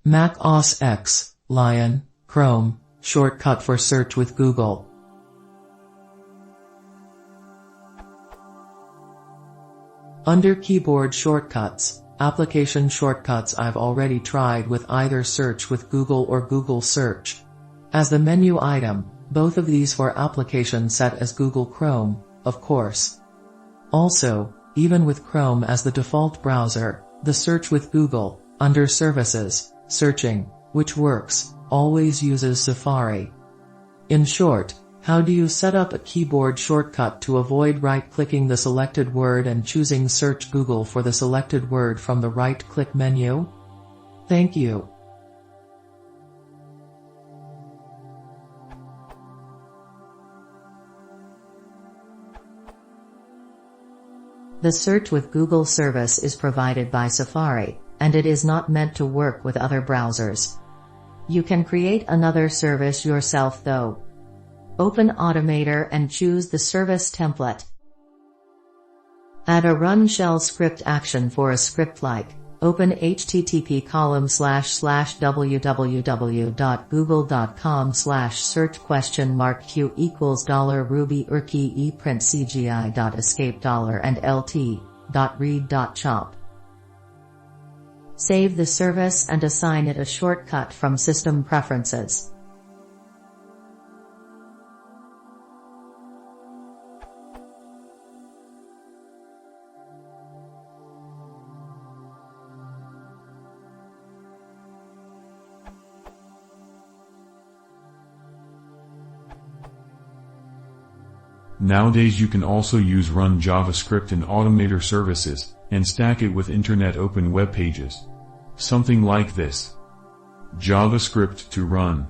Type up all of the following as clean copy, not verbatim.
Mac osxlion, Chrome, shortcut for search with Google. Under keyboard shortcuts, application shortcuts I've already tried with either search with Google or Google search. As the menu item, both of these for application set as Google Chrome, of course. Also, even with Chrome as the default browser, the search with Google, under services, searching, which works, always uses Safari. In short, how do you set up a keyboard shortcut to avoid right-clicking the selected word and choosing Search Google for the selected word from the right-click menu? Thank you. The Search with Google service is provided by Safari, and it is not meant to work with other browsers. You can create another service yourself though. Open Automator and choose the service template. Add a run shell script action for a script like, open http://www.google.com/search?q $ruby urki eprint cgi.escape $and lt.read.chop. Save the service and assign it a shortcut from System Preferences. Nowadays you can also use run JavaScript in Automator services, and stack it with Internet Open Web Pages. Something like this. JavaScript to run.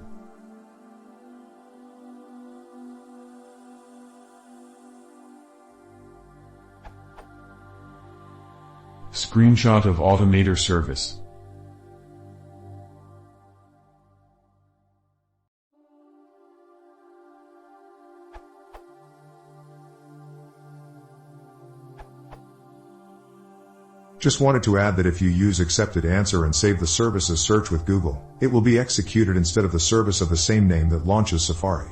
Screenshot of Automator service. Just wanted to add that if you use accepted answer and save the service as search with Google, it will be executed instead of the service of the same name that launches Safari.